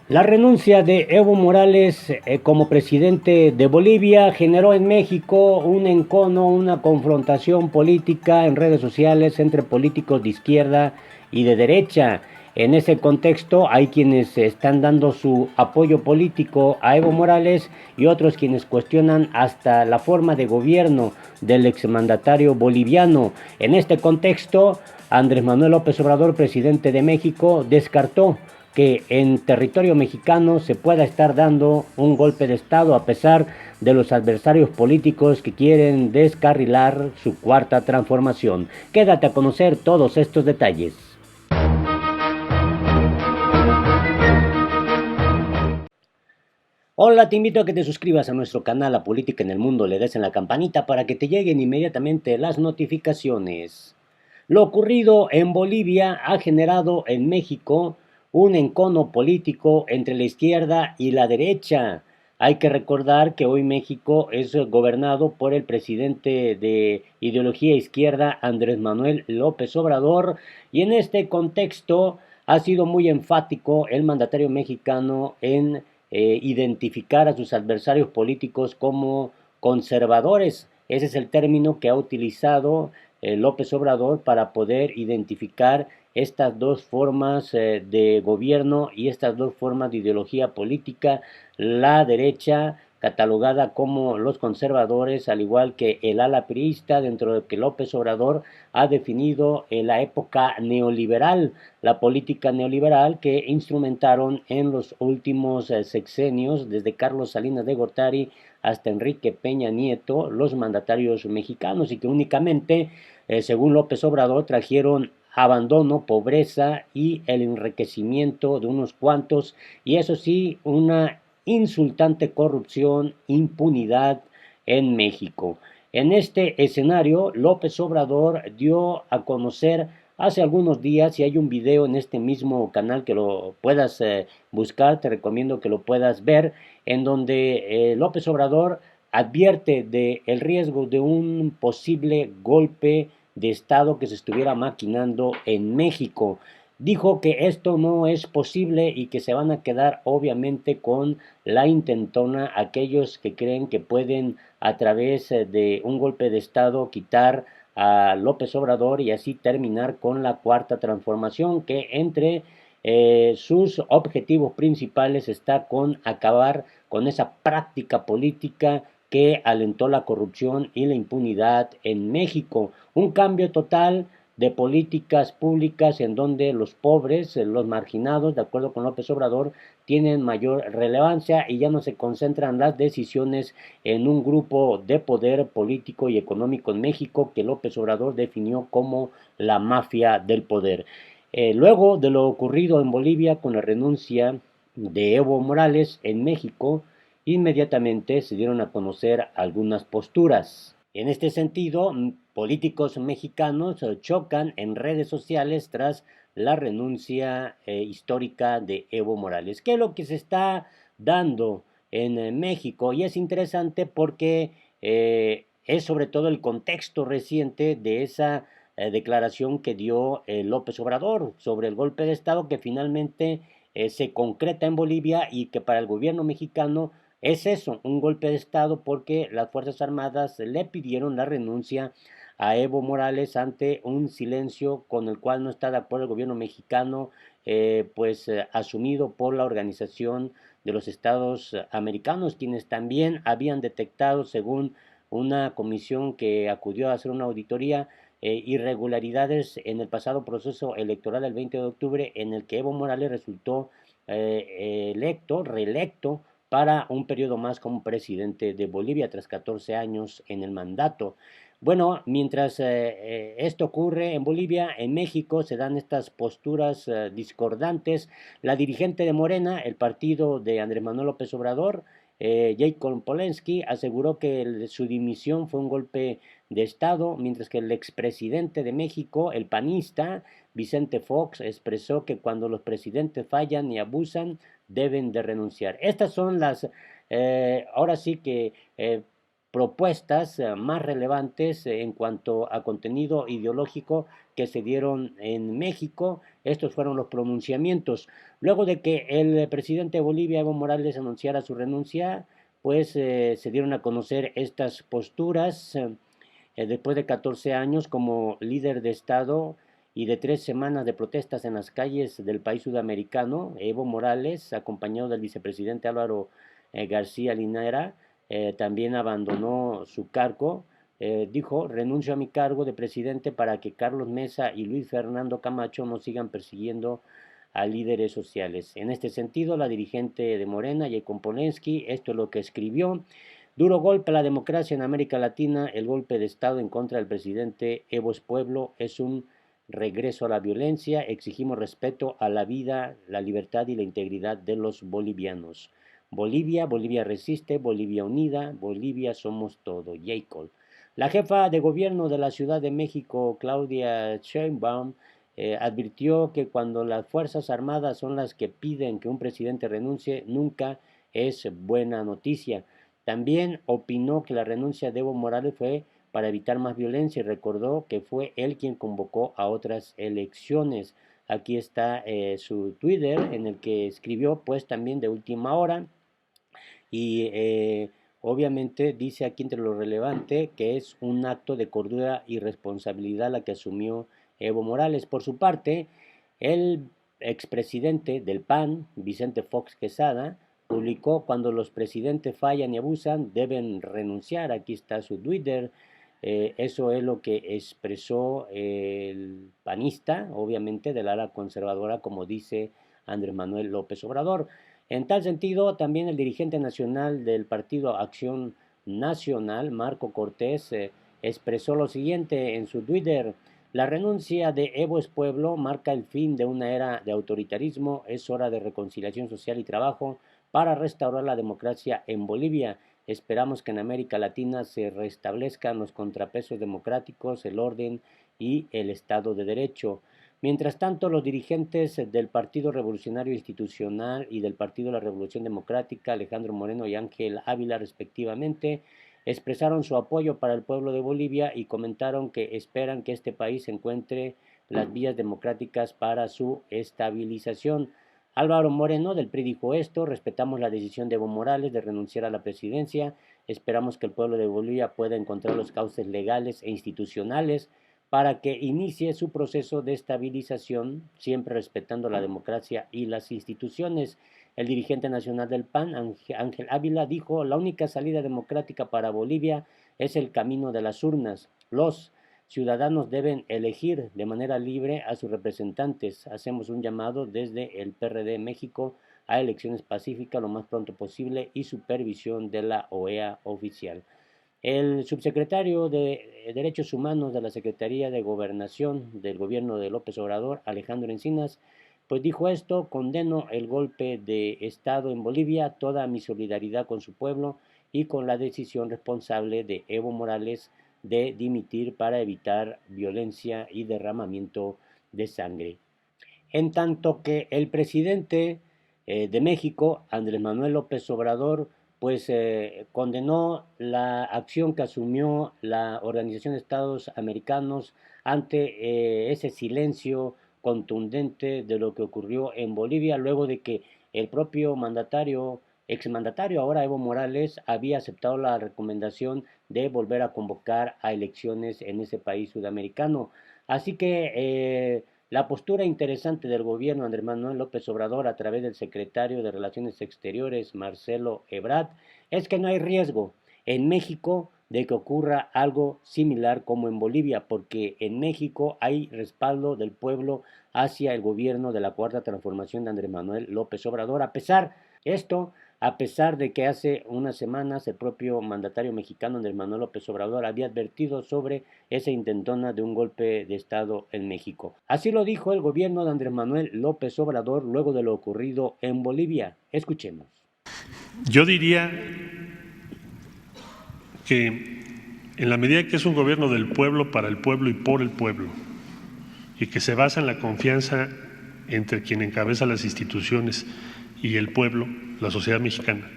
La renuncia de Evo Morales como presidente de Bolivia generó en México un encono, una confrontación política en redes sociales entre políticos de izquierda y de derecha. En ese contexto hay quienes están dando su apoyo político a Evo Morales y otros quienes cuestionan hasta la forma de gobierno del exmandatario boliviano. En este contexto, Andrés Manuel López Obrador, presidente de México, descartó que en territorio mexicano se pueda estar dando un golpe de Estado a pesar de los adversarios políticos que quieren descarrilar su cuarta transformación. Quédate a conocer todos estos detalles. Hola, te invito a que te suscribas a nuestro canal La Política en el Mundo, le des en la campanita para que te lleguen inmediatamente las notificaciones. Lo ocurrido en Bolivia ha generado en México un encono político entre la izquierda y la derecha. Hay que recordar que hoy México es gobernado por el presidente de ideología izquierda, Andrés Manuel López Obrador, y en este contexto ha sido muy enfático el mandatario mexicano en identificar a sus adversarios políticos como conservadores. Ese es el término que ha utilizado López Obrador para poder identificar estas dos formas de gobierno y estas dos formas de ideología política, la derecha catalogada como los conservadores, al igual que el ala priista, dentro de que López Obrador ha definido la época neoliberal, la política neoliberal que instrumentaron en los últimos sexenios, desde Carlos Salinas de Gortari hasta Enrique Peña Nieto, los mandatarios mexicanos, y que únicamente, según López Obrador, trajeron abandono, pobreza y el enriquecimiento de unos cuantos, y eso sí, una insultante corrupción, impunidad en México. En este escenario, López Obrador dio a conocer hace algunos días, y hay un video en este mismo canal que lo puedas buscar, te recomiendo que lo puedas ver, en donde López Obrador advierte del riesgo de un posible golpe de Estado que se estuviera maquinando en México. Dijo que esto no es posible y que se van a quedar obviamente con la intentona aquellos que creen que pueden a través de un golpe de Estado quitar a López Obrador y así terminar con la cuarta transformación, que entre sus objetivos principales está con acabar con esa práctica política que alentó la corrupción y la impunidad en México. Un cambio total de políticas públicas en donde los pobres, los marginados, de acuerdo con López Obrador, tienen mayor relevancia y ya no se concentran las decisiones en un grupo de poder político y económico en México que López Obrador definió como la mafia del poder. Luego de lo ocurrido en Bolivia con la renuncia de Evo Morales en México, inmediatamente se dieron a conocer algunas posturas. En este sentido, políticos mexicanos chocan en redes sociales tras la renuncia histórica de Evo Morales. ¿Qué es lo que se está dando en México? Y es interesante porque es sobre todo el contexto reciente de esa declaración que dio López Obrador sobre el golpe de Estado que finalmente se concreta en Bolivia y que para el gobierno mexicano es eso, un golpe de Estado porque las Fuerzas Armadas le pidieron la renuncia a Evo Morales ante un silencio con el cual no está de acuerdo el gobierno mexicano, asumido por la Organización de los Estados Americanos, quienes también habían detectado, según una comisión que acudió a hacer una auditoría, irregularidades en el pasado proceso electoral del 20 de octubre en el que Evo Morales resultó reelecto para un periodo más como presidente de Bolivia tras 14 años en el mandato. Bueno, mientras esto ocurre en Bolivia, en México se dan estas posturas discordantes. La dirigente de Morena, el partido de Andrés Manuel López Obrador, Jacob Polensky, aseguró que su dimisión fue un golpe de Estado, mientras que el expresidente de México, el panista Vicente Fox, expresó que cuando los presidentes fallan y abusan, deben de renunciar. Estas son las, ahora sí que propuestas más relevantes en cuanto a contenido ideológico que se dieron en México. Estos fueron los pronunciamientos. Luego de que el presidente de Bolivia, Evo Morales, anunciara su renuncia, pues se dieron a conocer estas posturas. Después de 14 años como líder de Estado y de 3 semanas de protestas en las calles del país sudamericano, Evo Morales, acompañado del vicepresidente Álvaro García Linera, también abandonó su cargo. Dijo: renuncio a mi cargo de presidente para que Carlos Mesa y Luis Fernando Camacho no sigan persiguiendo a líderes sociales. En este sentido, la dirigente de Morena, Jacob Polensky, esto es lo que escribió: duro golpe a la democracia en América Latina, el golpe de Estado en contra del presidente Evo Pueblo es un regreso a la violencia, exigimos respeto a la vida, la libertad y la integridad de los bolivianos. Bolivia, Bolivia resiste, Bolivia unida, Bolivia somos todo. Jacob. La jefa de gobierno de la Ciudad de México, Claudia Sheinbaum, advirtió que cuando las Fuerzas Armadas son las que piden que un presidente renuncie, nunca es buena noticia. También opinó que la renuncia de Evo Morales fue para evitar más violencia y recordó que fue él quien convocó a otras elecciones. Aquí está su Twitter en el que escribió pues también de última hora y obviamente dice aquí entre lo relevante que es un acto de cordura y responsabilidad la que asumió Evo Morales. Por su parte, el expresidente del PAN, Vicente Fox Quesada, publicó: cuando los presidentes fallan y abusan, deben renunciar. Aquí está su Twitter. Eso es lo que expresó el panista, obviamente del ala conservadora, como dice Andrés Manuel López Obrador. En tal sentido, también el dirigente nacional del Partido Acción Nacional, Marco Cortés, expresó lo siguiente en su Twitter: la renuncia de Evo Pueblo marca el fin de una era de autoritarismo, es hora de reconciliación social y trabajo para restaurar la democracia en Bolivia. Esperamos que en América Latina se restablezcan los contrapesos democráticos, el orden y el Estado de Derecho. Mientras tanto, los dirigentes del Partido Revolucionario Institucional y del Partido de la Revolución Democrática, Alejandro Moreno y Ángel Ávila respectivamente, expresaron su apoyo para el pueblo de Bolivia y comentaron que esperan que este país encuentre las vías democráticas para su estabilización. Álvaro Moreno del PRI dijo esto: respetamos la decisión de Evo Morales de renunciar a la presidencia, esperamos que el pueblo de Bolivia pueda encontrar los cauces legales e institucionales para que inicie su proceso de estabilización, siempre respetando la democracia y las instituciones. El dirigente nacional del PAN, Ángel Ávila, dijo: la única salida democrática para Bolivia es el camino de las urnas. Los ciudadanos deben elegir de manera libre a sus representantes. Hacemos un llamado desde el PRD México a elecciones pacíficas lo más pronto posible y supervisión de la OEA oficial. El subsecretario de Derechos Humanos de la Secretaría de Gobernación del gobierno de López Obrador, Alejandro Encinas, pues dijo esto: condeno el golpe de Estado en Bolivia, toda mi solidaridad con su pueblo y con la decisión responsable de Evo Morales de dimitir para evitar violencia y derramamiento de sangre. En tanto que el presidente de México, Andrés Manuel López Obrador, pues condenó la acción que asumió la Organización de Estados Americanos ante ese silencio contundente de lo que ocurrió en Bolivia, luego de que el propio exmandatario ahora Evo Morales, había aceptado la recomendación de volver a convocar a elecciones en ese país sudamericano. Así que la postura interesante del gobierno Andrés Manuel López Obrador a través del secretario de Relaciones Exteriores, Marcelo Ebrard, es que no hay riesgo en México de que ocurra algo similar como en Bolivia, porque en México hay respaldo del pueblo hacia el gobierno de la Cuarta Transformación de Andrés Manuel López Obrador. A pesar de que hace unas semanas el propio mandatario mexicano Andrés Manuel López Obrador había advertido sobre esa intentona de un golpe de Estado en México. Así lo dijo el gobierno de Andrés Manuel López Obrador luego de lo ocurrido en Bolivia. Escuchemos. Yo diría que en la medida que es un gobierno del pueblo, para el pueblo y por el pueblo, y que se basa en la confianza entre quien encabeza las instituciones y el pueblo, la sociedad mexicana,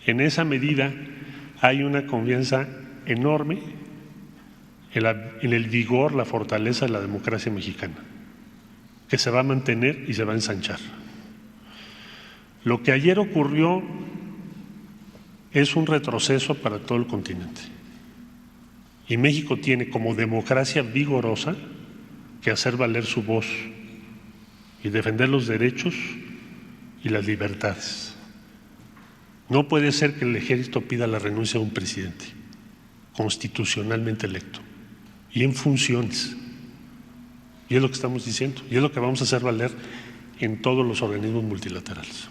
en esa medida hay una confianza enorme en el vigor, la fortaleza de la democracia mexicana, que se va a mantener y se va a ensanchar. Lo que ayer ocurrió es un retroceso para todo el continente. Y México tiene como democracia vigorosa que hacer valer su voz y defender los derechos y las libertades. No puede ser que el ejército pida la renuncia de un presidente constitucionalmente electo y en funciones. Y es lo que estamos diciendo, y es lo que vamos a hacer valer en todos los organismos multilaterales.